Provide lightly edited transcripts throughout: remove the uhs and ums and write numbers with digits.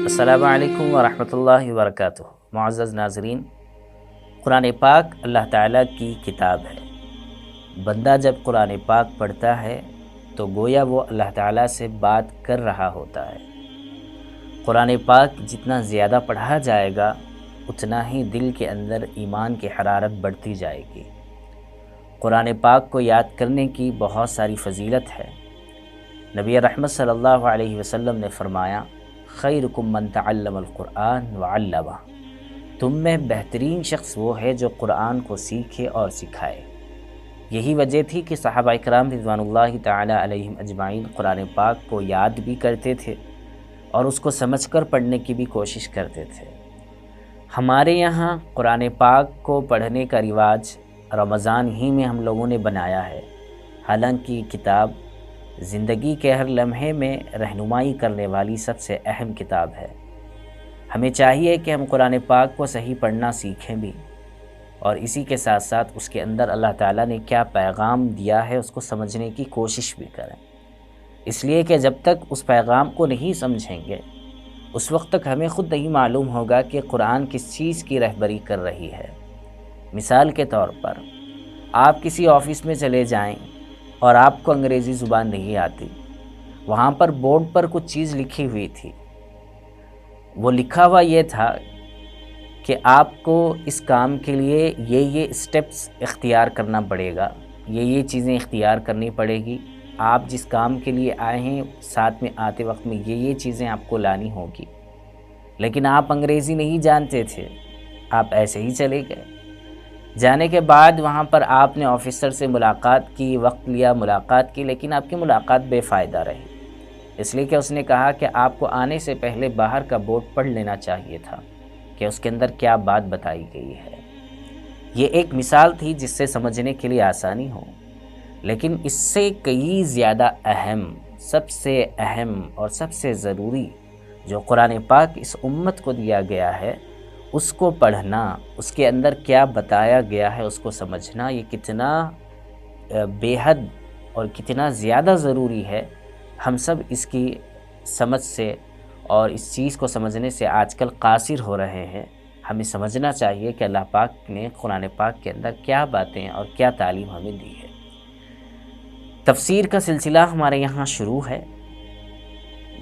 السلام علیکم ورحمۃ اللہ وبرکاتہ۔ معزز ناظرین، قرآن پاک اللہ تعالیٰ کی کتاب ہے۔ بندہ جب قرآن پاک پڑھتا ہے تو گویا وہ اللہ تعالیٰ سے بات کر رہا ہوتا ہے۔ قرآن پاک جتنا زیادہ پڑھا جائے گا اتنا ہی دل کے اندر ایمان کی حرارت بڑھتی جائے گی۔ قرآن پاک کو یاد کرنے کی بہت ساری فضیلت ہے۔ نبی رحمت صلی اللہ علیہ وسلم نے فرمایا، خیرکم من تعلم القرآن وعلمہ، تم میں بہترین شخص وہ ہے جو قرآن کو سیکھے اور سکھائے۔ یہی وجہ تھی کہ صحابہ کرام رضوان اللہ تعالی علیہم اجمعین قرآن پاک کو یاد بھی کرتے تھے اور اس کو سمجھ کر پڑھنے کی بھی کوشش کرتے تھے۔ ہمارے یہاں قرآن پاک کو پڑھنے کا رواج رمضان ہی میں ہم لوگوں نے بنایا ہے، حالانکہ یہ کتاب زندگی کے ہر لمحے میں رہنمائی کرنے والی سب سے اہم کتاب ہے۔ ہمیں چاہیے کہ ہم قرآن پاک کو صحیح پڑھنا سیکھیں بھی، اور اسی کے ساتھ ساتھ اس کے اندر اللہ تعالیٰ نے کیا پیغام دیا ہے اس کو سمجھنے کی کوشش بھی کریں، اس لیے کہ جب تک اس پیغام کو نہیں سمجھیں گے اس وقت تک ہمیں خود نہیں معلوم ہوگا کہ قرآن کس چیز کی رہبری کر رہی ہے۔ مثال کے طور پر آپ کسی آفس میں چلے جائیں اور آپ کو انگریزی زبان نہیں آتی، وہاں پر بورڈ پر کچھ چیز لکھی ہوئی تھی، وہ لکھا ہوا یہ تھا کہ آپ کو اس کام کے لیے یہ اسٹیپس اختیار کرنا پڑے گا، یہ چیزیں اختیار کرنی پڑے گی، آپ جس کام کے لیے آئے ہیں ساتھ میں آتے وقت میں یہ چیزیں آپ کو لانی ہوگی، لیکن آپ انگریزی نہیں جانتے تھے، آپ ایسے ہی چلے گئے۔ جانے کے بعد وہاں پر آپ نے آفیسر سے ملاقات کی، وقت لیا، ملاقات کی، لیکن آپ کی ملاقات بے فائدہ رہی، اس لیے کہ اس نے کہا کہ آپ کو آنے سے پہلے باہر کا بورڈ پڑھ لینا چاہیے تھا کہ اس کے اندر کیا بات بتائی گئی ہے۔ یہ ایک مثال تھی جس سے سمجھنے کے لیے آسانی ہو، لیکن اس سے کئی زیادہ اہم، سب سے اہم اور سب سے ضروری جو قرآن پاک اس امت کو دیا گیا ہے اس کو پڑھنا، اس کے اندر کیا بتایا گیا ہے اس کو سمجھنا، یہ کتنا بے حد اور کتنا زیادہ ضروری ہے۔ ہم سب اس کی سمجھ سے اور اس چیز کو سمجھنے سے آج کل قاصر ہو رہے ہیں۔ ہمیں سمجھنا چاہیے کہ اللہ پاک نے قرآن پاک کے اندر کیا باتیں اور کیا تعلیم ہمیں دی ہے۔ تفسیر کا سلسلہ ہمارے یہاں شروع ہے،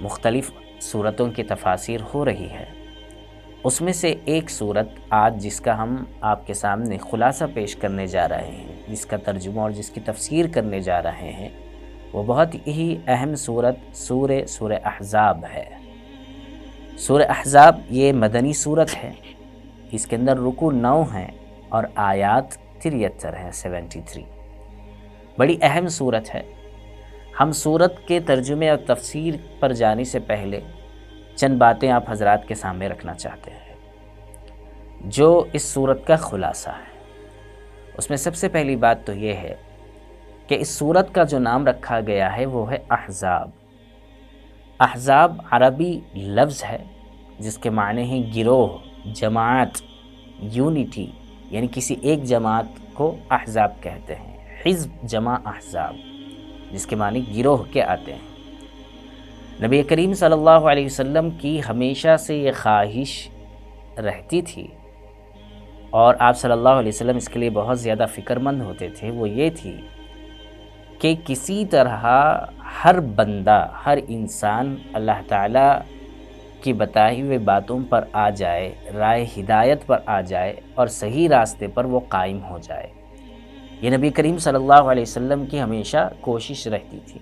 مختلف سورتوں کی تفاسیر ہو رہی ہے، اس میں سے ایک سورت آج جس کا ہم آپ کے سامنے خلاصہ پیش کرنے جا رہے ہیں، جس کا ترجمہ اور جس کی تفسیر کرنے جا رہے ہیں، وہ بہت ہی اہم سورت سورہ احزاب ہے۔ سورہ احزاب یہ مدنی سورت ہے، اس کے اندر رکوع 9 ہیں اور آیات 73 ہیں، 73۔ بڑی اہم سورت ہے۔ ہم سورت کے ترجمے اور تفسیر پر جانے سے پہلے چند باتیں آپ حضرات کے سامنے رکھنا چاہتے ہیں جو اس سورت کا خلاصہ ہے۔ اس میں سب سے پہلی بات تو یہ ہے کہ اس سورت کا جو نام رکھا گیا ہے وہ ہے احزاب۔ احزاب عربی لفظ ہے جس کے معنی ہیں گروہ، جماعت، یونٹی، یعنی کسی ایک جماعت کو احزاب کہتے ہیں۔ حزب جمع احزاب، جس کے معنی گروہ کے آتے ہیں۔ نبی کریم صلی اللہ علیہ وسلم کی ہمیشہ سے یہ خواہش رہتی تھی اور آپ صلی اللہ علیہ وسلم اس کے لیے بہت زیادہ فکر مند ہوتے تھے، وہ یہ تھی کہ کسی طرح ہر بندہ، ہر انسان اللہ تعالیٰ کی بتائی ہوئے باتوں پر آ جائے، رائے ہدایت پر آ جائے اور صحیح راستے پر وہ قائم ہو جائے۔ یہ نبی کریم صلی اللہ علیہ وسلم کی ہمیشہ کوشش رہتی تھی،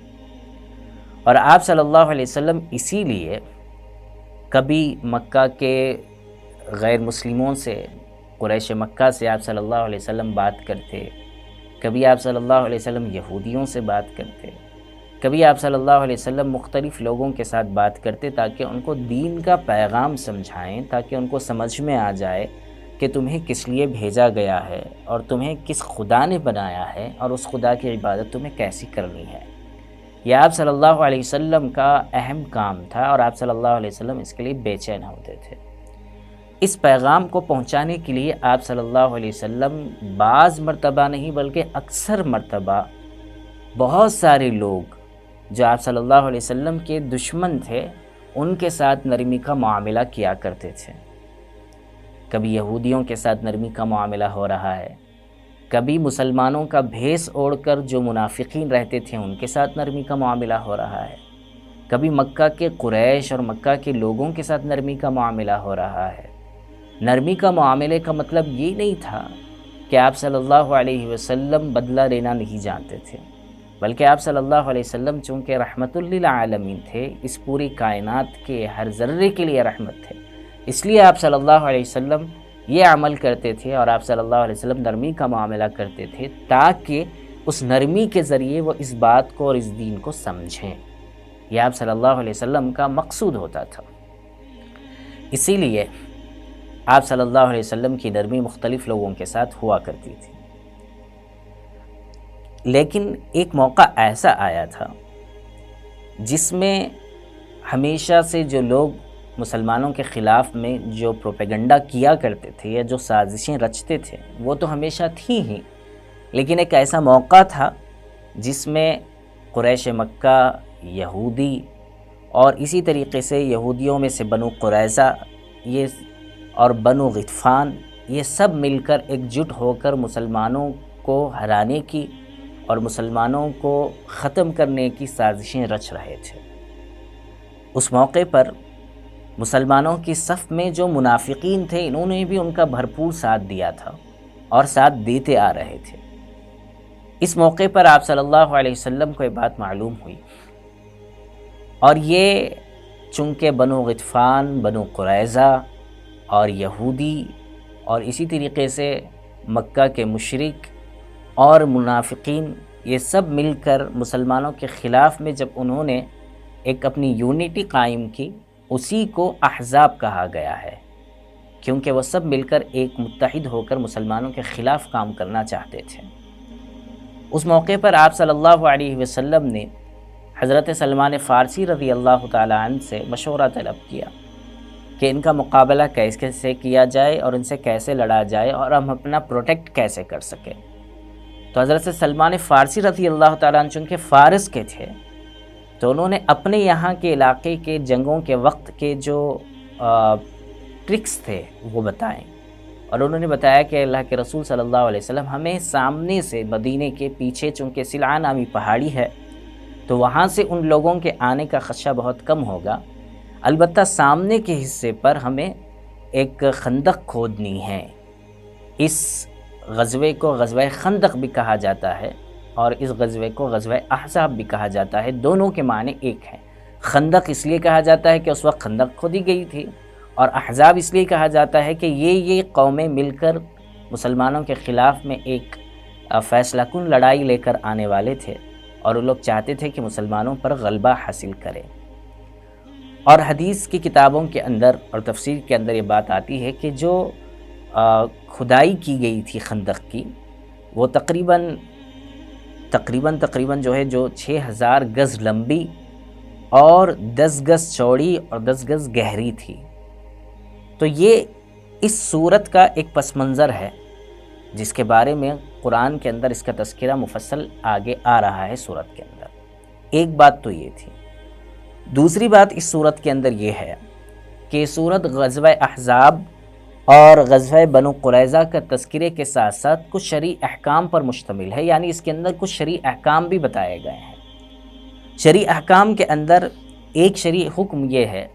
اور آپ صلی اللہ علیہ وسلم اسی لیے کبھی مکہ کے غیر مسلموں سے، قریش مکہ سے آپ صلی اللہ علیہ وسلم بات کرتے، کبھی آپ صلی اللہ علیہ وسلم یہودیوں سے بات کرتے، کبھی آپ صلی اللہ علیہ وسلم مختلف لوگوں کے ساتھ بات کرتے تاکہ ان کو دین کا پیغام سمجھائیں، تاکہ ان کو سمجھ میں آ جائے کہ تمہیں کس لیے بھیجا گیا ہے اور تمہیں کس خدا نے بنایا ہے اور اس خدا کی عبادت تمہیں کیسی کرنی ہے۔ یہ آپ صلی اللہ علیہ وسلم کا اہم کام تھا اور آپ صلی اللہ علیہ وسلم اس کے لیے بے چین ہوتے تھے۔ اس پیغام کو پہنچانے کے لیے آپ صلی اللہ علیہ وسلم بعض مرتبہ نہیں بلکہ اکثر مرتبہ بہت سارے لوگ جو آپ صلی اللہ علیہ وسلم کے دشمن تھے ان کے ساتھ نرمی کا معاملہ کیا کرتے تھے۔ کبھی یہودیوں کے ساتھ نرمی کا معاملہ ہو رہا ہے، کبھی مسلمانوں کا بھیس اوڑھ کر جو منافقین رہتے تھے ان کے ساتھ نرمی کا معاملہ ہو رہا ہے، کبھی مکہ کے قریش اور مکہ کے لوگوں کے ساتھ نرمی کا معاملہ ہو رہا ہے۔ نرمی کا معاملے کا مطلب یہ نہیں تھا کہ آپ صلی اللہ علیہ وسلم بدلہ لینا نہیں جانتے تھے، بلکہ آپ صلی اللہ علیہ وسلم چونکہ رحمت للعالمین تھے، اس پوری کائنات کے ہر ذرے کے لیے رحمت تھے، اس لیے آپ صلی اللہ علیہ وسلم یہ عمل کرتے تھے اور آپ صلی اللہ علیہ وسلم نرمی کا معاملہ کرتے تھے تاکہ اس نرمی کے ذریعے وہ اس بات کو اور اس دین کو سمجھیں۔ یہ آپ صلی اللہ علیہ وسلم کا مقصود ہوتا تھا۔ اسی لیے آپ صلی اللہ علیہ وسلم کی نرمی مختلف لوگوں کے ساتھ ہوا کرتی تھی، لیکن ایک موقع ایسا آیا تھا جس میں ہمیشہ سے جو لوگ مسلمانوں کے خلاف میں جو پروپیگنڈا کیا کرتے تھے یا جو سازشیں رچتے تھے وہ تو ہمیشہ تھیں ہی، لیکن ایک ایسا موقع تھا جس میں قریش مکہ، یہودی اور اسی طریقے سے یہودیوں میں سے بنو قریظہ یہ اور بنو غطفان یہ سب مل کر ایک جٹ ہو کر مسلمانوں کو ہرانے کی اور مسلمانوں کو ختم کرنے کی سازشیں رچ رہے تھے۔ اس موقع پر مسلمانوں کی صف میں جو منافقین تھے انہوں نے بھی ان کا بھرپور ساتھ دیا تھا اور ساتھ دیتے آ رہے تھے۔ اس موقع پر آپ صلی اللہ علیہ وسلم کو یہ بات معلوم ہوئی، اور یہ چونکہ بنو غطفان، بنو قریظہ اور یہودی اور اسی طریقے سے مکہ کے مشرک اور منافقین یہ سب مل کر مسلمانوں کے خلاف میں جب انہوں نے ایک اپنی یونٹی قائم کی، اسی کو احزاب کہا گیا ہے، کیونکہ وہ سب مل کر ایک متحد ہو کر مسلمانوں کے خلاف کام کرنا چاہتے تھے۔ اس موقع پر آپ صلی اللہ علیہ وسلم نے حضرت سلمان فارسی رضی اللہ تعالیٰ عنہ سے مشورہ طلب کیا کہ ان کا مقابلہ کیسے کیا جائے اور ان سے کیسے لڑا جائے اور ہم اپنا پروٹیکٹ کیسے کر سکیں۔ تو حضرت سلمان فارسی رضی اللہ تعالیٰ عنہ چونکہ فارس کے تھے تو انہوں نے اپنے یہاں کے علاقے کے جنگوں کے وقت کے جو ٹرکس تھے وہ بتائیں، اور انہوں نے بتایا کہ اللہ کے رسول صلی اللہ علیہ وسلم ہمیں سامنے سے مدینے کے پیچھے چونکہ سلعہ نامی پہاڑی ہے تو وہاں سے ان لوگوں کے آنے کا خدشہ بہت کم ہوگا، البتہ سامنے کے حصے پر ہمیں ایک خندق کھودنی ہے۔ اس غزوے کو غزوہ خندق بھی کہا جاتا ہے اور اس غزوے کو غزوہ احزاب بھی کہا جاتا ہے، دونوں کے معنی ایک ہیں۔ خندق اس لیے کہا جاتا ہے کہ اس وقت خندق کھودی گئی تھی، اور احزاب اس لیے کہا جاتا ہے کہ یہ قومیں مل کر مسلمانوں کے خلاف میں ایک فیصلہ کن لڑائی لے کر آنے والے تھے اور وہ لوگ چاہتے تھے کہ مسلمانوں پر غلبہ حاصل کرے۔ اور حدیث کی کتابوں کے اندر اور تفسیر کے اندر یہ بات آتی ہے کہ جو کھدائی کی گئی تھی خندق کی وہ تقریباً جو ہے جو 6000 گز لمبی اور 10 گز چوڑی اور 10 گز گہری تھی۔ تو یہ اس صورت کا ایک پس منظر ہے جس کے بارے میں قرآن کے اندر اس کا تذکرہ مفصل آگے آ رہا ہے صورت کے اندر۔ ایک بات تو یہ تھی۔ دوسری بات اس صورت کے اندر یہ ہے کہ صورت غزوہ احزاب اور غزوہ بنو قریظہ کا تذکرے کے ساتھ ساتھ کچھ شرعی احکام پر مشتمل ہے، یعنی اس کے اندر کچھ شرعی احکام بھی بتائے گئے ہیں۔ شرعی احکام کے اندر ایک شرعی حکم یہ ہے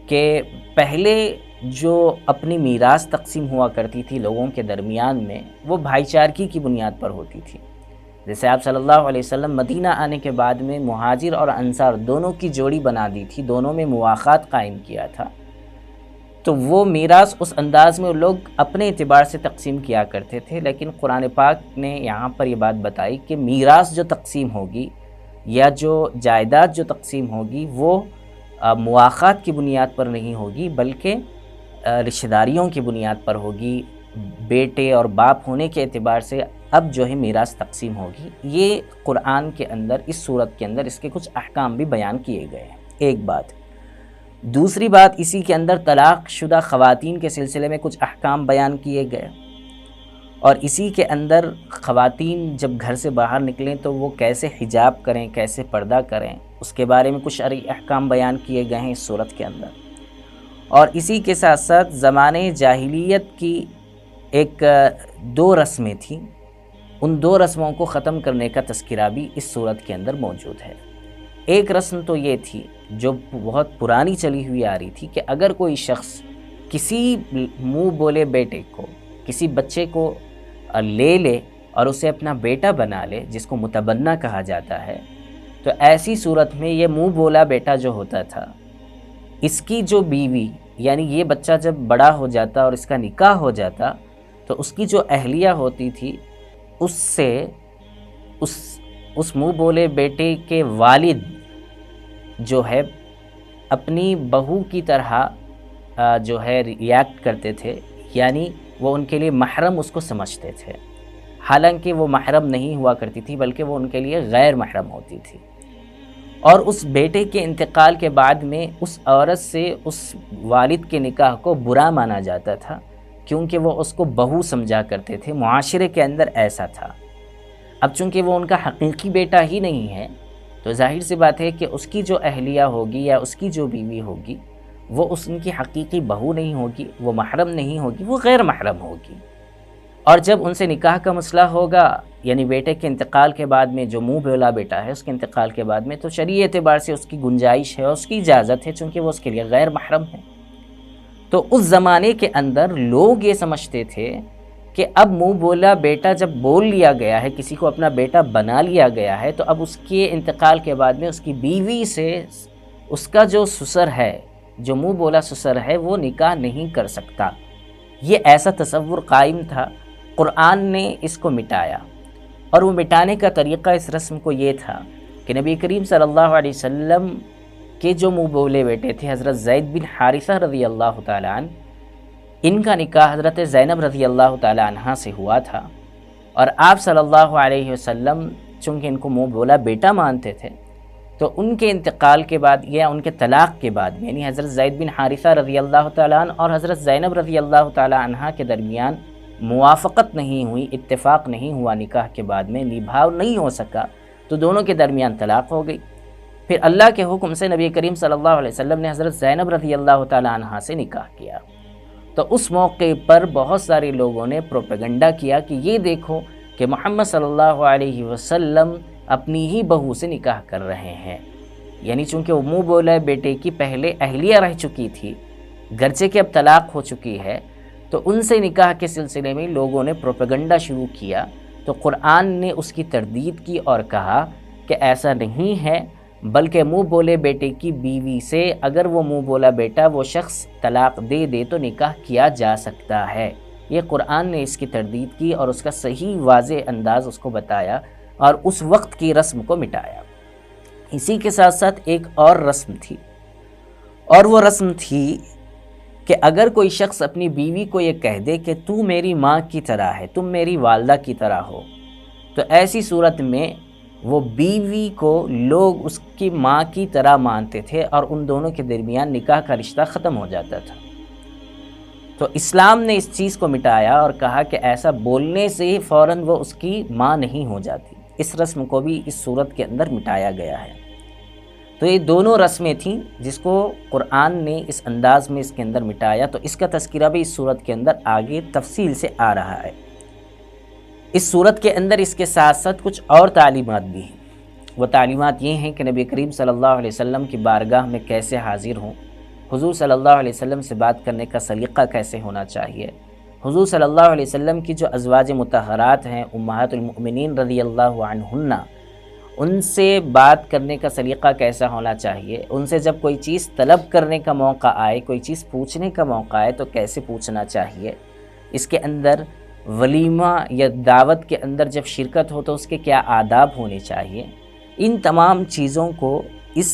کہ پہلے جو اپنی میراث تقسیم ہوا کرتی تھی لوگوں کے درمیان میں وہ بھائی چارگی کی بنیاد پر ہوتی تھی۔ جیسے آپ صلی اللہ علیہ وسلم مدینہ آنے کے بعد میں مہاجر اور انصار دونوں کی جوڑی بنا دی تھی، دونوں میں مواخات قائم کیا تھا، تو وہ میراث اس انداز میں لوگ اپنے اعتبار سے تقسیم کیا کرتے تھے، لیکن قرآن پاک نے یہاں پر یہ بات بتائی کہ میراث جو تقسیم ہوگی یا جو جائیداد جو تقسیم ہوگی وہ مواخات کی بنیاد پر نہیں ہوگی بلکہ رشتہ داریوں کی بنیاد پر ہوگی، بیٹے اور باپ ہونے کے اعتبار سے اب جو ہے میراث تقسیم ہوگی۔ یہ قرآن کے اندر اس صورت کے اندر اس کے کچھ احکام بھی بیان کیے گئے ہیں، ایک بات۔ دوسری بات، اسی کے اندر طلاق شدہ خواتین کے سلسلے میں کچھ احکام بیان کیے گئے، اور اسی کے اندر خواتین جب گھر سے باہر نکلیں تو وہ کیسے حجاب کریں، کیسے پردہ کریں، اس کے بارے میں کچھ شرعی احکام بیان کیے گئے ہیں اس صورت کے اندر۔ اور اسی کے ساتھ ساتھ زمانے جاہلیت کی ایک 2 رسمیں تھیں، ان 2 رسموں کو ختم کرنے کا تذکرہ بھی اس صورت کے اندر موجود ہے۔ ایک رسم تو یہ تھی جو بہت پرانی چلی ہوئی آ رہی تھی کہ اگر کوئی شخص کسی منہ بولے بیٹے کو، کسی بچے کو لے لے اور اسے اپنا بیٹا بنا لے، جس کو متبنہ کہا جاتا ہے، تو ایسی صورت میں یہ منہ بولا بیٹا جو ہوتا تھا، اس کی جو بیوی، یعنی یہ بچہ جب بڑا ہو جاتا اور اس کا نکاح ہو جاتا تو اس کی جو اہلیہ ہوتی تھی اس سے اس منہ بولے بیٹے کے والد جو ہے اپنی بہو کی طرح جو ہے ریاکٹ کرتے تھے، یعنی وہ ان کے لیے محرم اس کو سمجھتے تھے، حالانکہ وہ محرم نہیں ہوا کرتی تھی بلکہ وہ ان کے لیے غیر محرم ہوتی تھی۔ اور اس بیٹے کے انتقال کے بعد میں اس عورت سے اس والد کے نکاح کو برا مانا جاتا تھا، کیونکہ وہ اس کو بہو سمجھا کرتے تھے، معاشرے کے اندر ایسا تھا۔ اب چونکہ وہ ان کا حقیقی بیٹا ہی نہیں ہے تو ظاہر سی بات ہے کہ اس کی جو اہلیہ ہوگی یا اس کی جو بیوی ہوگی وہ ان کی حقیقی بہو نہیں ہوگی، وہ محرم نہیں ہوگی، وہ غیر محرم ہوگی۔ اور جب ان سے نکاح کا مسئلہ ہوگا، یعنی بیٹے کے انتقال کے بعد میں جو منہ بولا بیٹا ہے اس کے انتقال کے بعد میں، تو شرعی اعتبار سے اس کی گنجائش ہے، اس کی اجازت ہے، چونکہ وہ اس کے لیے غیر محرم ہے۔ تو اس زمانے کے اندر لوگ یہ سمجھتے تھے کہ اب منہ بولا بیٹا جب بول لیا گیا ہے، کسی کو اپنا بیٹا بنا لیا گیا ہے، تو اب اس کے انتقال کے بعد میں اس کی بیوی سے اس کا جو سسر ہے، جو منہ بولا سسر ہے، وہ نکاح نہیں کر سکتا۔ یہ ایسا تصور قائم تھا۔ قرآن نے اس کو مٹایا، اور وہ مٹانے کا طریقہ اس رسم کو یہ تھا کہ نبی کریم صلی اللہ علیہ وسلم کے جو منہ بولے بیٹے تھے حضرت زید بن حارثہ رضی اللہ تعالیٰ عنہ، ان کا نکاح حضرت زینب رضی اللہ تعالیٰ عنہ سے ہوا تھا، اور آپ صلی اللہ علیہ وسلم چونکہ ان کو منہ بولا بیٹا مانتے تھے تو ان کے انتقال کے بعد یا ان کے طلاق کے بعد، یعنی حضرت زید بن حارثہ رضی اللہ تعالیٰ عنہ اور حضرت زینب رضی اللہ تعالیٰ عنہ کے درمیان موافقت نہیں ہوئی، اتفاق نہیں ہوا، نکاح کے بعد میں نبھاؤ نہیں ہو سکا، تو دونوں کے درمیان طلاق ہو گئی۔ پھر اللہ کے حکم سے نبی کریم صلی اللہ علیہ وسلم نے حضرت زینب رضی اللہ تعالیٰ عنہ سے نکاح کیا۔ تو اس موقع پر بہت سارے لوگوں نے پروپیگنڈا کیا کہ یہ دیکھو کہ محمد صلی اللہ علیہ وسلم اپنی ہی بہو سے نکاح کر رہے ہیں، یعنی چونکہ وہ منہ بولا بیٹے کی پہلے اہلیہ رہ چکی تھی، گرچہ کہ اب طلاق ہو چکی ہے، تو ان سے نکاح کے سلسلے میں لوگوں نے پروپیگنڈا شروع کیا۔ تو قرآن نے اس کی تردید کی اور کہا کہ ایسا نہیں ہے، بلکہ منہ بولے بیٹے کی بیوی سے اگر وہ منہ بولا بیٹا وہ شخص طلاق دے دے تو نکاح کیا جا سکتا ہے۔ یہ قرآن نے اس کی تردید کی اور اس کا صحیح واضح انداز اس کو بتایا اور اس وقت کی رسم کو مٹایا۔ اسی کے ساتھ ساتھ ایک اور رسم تھی، اور وہ رسم تھی کہ اگر کوئی شخص اپنی بیوی کو یہ کہہ دے کہ تو میری ماں کی طرح ہے، تم میری والدہ کی طرح ہو، تو ایسی صورت میں وہ بیوی کو لوگ اس کی ماں کی طرح مانتے تھے اور ان دونوں کے درمیان نکاح کا رشتہ ختم ہو جاتا تھا۔ تو اسلام نے اس چیز کو مٹایا اور کہا کہ ایسا بولنے سے ہی فوراً وہ اس کی ماں نہیں ہو جاتی۔ اس رسم کو بھی اس صورت کے اندر مٹایا گیا ہے۔ تو یہ دونوں رسمیں تھیں جس کو قرآن نے اس انداز میں اس کے اندر مٹایا، تو اس کا تذکرہ بھی اس صورت کے اندر آگے تفصیل سے آ رہا ہے۔ اس صورت کے اندر اس کے ساتھ ساتھ کچھ اور تعلیمات بھی ہیں۔ وہ تعلیمات یہ ہیں کہ نبی کریم صلی اللہ علیہ وسلم کی بارگاہ میں کیسے حاضر ہوں، حضور صلی اللہ علیہ وسلم سے بات کرنے کا سلیقہ کیسے ہونا چاہیے، حضور صلی اللہ علیہ وسلم کی جو ازواج مطہرات ہیں امہات المؤمنین رضی اللہ عنہن، ان سے بات کرنے کا سلیقہ کیسا ہونا چاہیے، ان سے جب کوئی چیز طلب کرنے کا موقع آئے، کوئی چیز پوچھنے کا موقع آئے تو کیسے پوچھنا چاہیے، اس کے اندر ولیمہ یا دعوت کے اندر جب شرکت ہو تو اس کے کیا آداب ہونے چاہیے، ان تمام چیزوں کو اس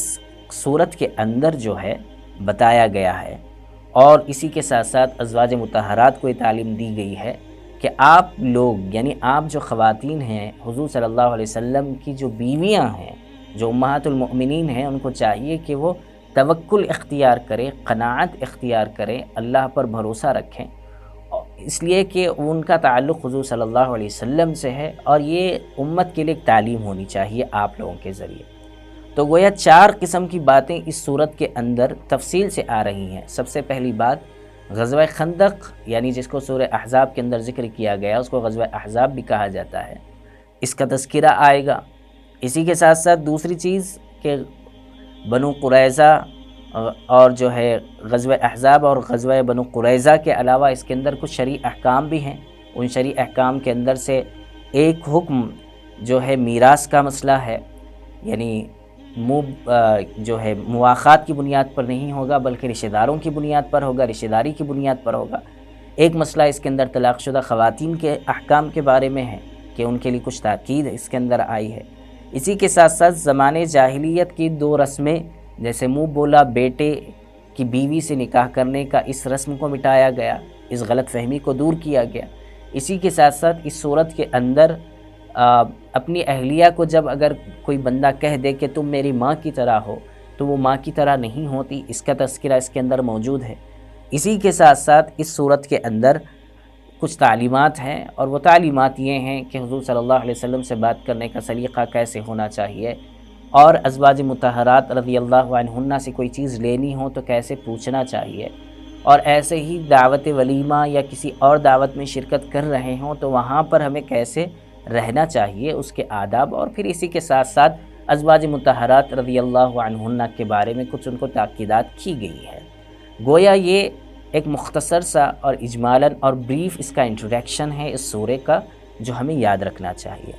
صورت کے اندر جو ہے بتایا گیا ہے۔ اور اسی کے ساتھ ساتھ ازواج مطہرات کو یہ تعلیم دی گئی ہے کہ آپ لوگ یعنی آپ جو خواتین ہیں حضور صلی اللہ علیہ وسلم کی جو بیویاں ہیں، جو امہات المؤمنین ہیں، ان کو چاہیے کہ وہ توکل اختیار کریں، قناعت اختیار کریں، اللہ پر بھروسہ رکھیں، اس لیے کہ ان کا تعلق حضور صلی اللہ علیہ وسلم سے ہے، اور یہ امت کے لیے ایک تعلیم ہونی چاہیے آپ لوگوں کے ذریعے۔ تو گویا 4 قسم کی باتیں اس صورت کے اندر تفصیل سے آ رہی ہیں۔ سب سے پہلی بات غزوہ خندق، یعنی جس کو سورہ احزاب کے اندر ذکر کیا گیا، اس کو غزوہ احزاب بھی کہا جاتا ہے، اس کا تذکرہ آئے گا۔ اسی کے ساتھ ساتھ دوسری چیز کہ بنو قریظہ اور جو ہے غزوہ احزاب اور غزوہ بنو قریظہ کے علاوہ اس کے اندر کچھ شرعی احکام بھی ہیں۔ ان شرعی احکام کے اندر سے ایک حکم جو ہے میراث کا مسئلہ ہے، یعنی جو ہے مواخات کی بنیاد پر نہیں ہوگا بلکہ رشتہ داروں کی بنیاد پر ہوگا، رشتہ داری کی بنیاد پر ہوگا۔ ایک مسئلہ اس کے اندر طلاق شدہ خواتین کے احکام کے بارے میں ہے کہ ان کے لیے کچھ تاکید اس کے اندر آئی ہے۔ اسی کے ساتھ ساتھ زمانے جاہلیت کی 2 رسمیں، جیسے منہ بولا بیٹے کی بیوی سے نکاح کرنے کا، اس رسم کو مٹایا گیا، اس غلط فہمی کو دور کیا گیا۔ اسی کے ساتھ ساتھ اس صورت کے اندر اپنی اہلیہ کو جب اگر کوئی بندہ کہہ دے کہ تم میری ماں کی طرح ہو، تو وہ ماں کی طرح نہیں ہوتی، اس کا تذکرہ اس کے اندر موجود ہے۔ اسی کے ساتھ ساتھ اس صورت کے اندر کچھ تعلیمات ہیں، اور وہ تعلیمات یہ ہیں کہ حضور صلی اللہ علیہ وسلم سے بات کرنے کا سلیقہ کیسے ہونا چاہیے، اور ازواج مطہرات رضی اللہ عنہن سے کوئی چیز لینی ہو تو کیسے پوچھنا چاہیے، اور ایسے ہی دعوت ولیمہ یا کسی اور دعوت میں شرکت کر رہے ہوں تو وہاں پر ہمیں کیسے رہنا چاہیے، اس کے آداب، اور پھر اسی کے ساتھ ساتھ ازواج مطہرات رضی اللہ عنہن کے بارے میں کچھ ان کو تاکیدات کی گئی ہے۔ گویا یہ ایک مختصر سا اور اجمالاً اور بریف اس کا انٹروڈکشن ہے اس سورے کا، جو ہمیں یاد رکھنا چاہیے۔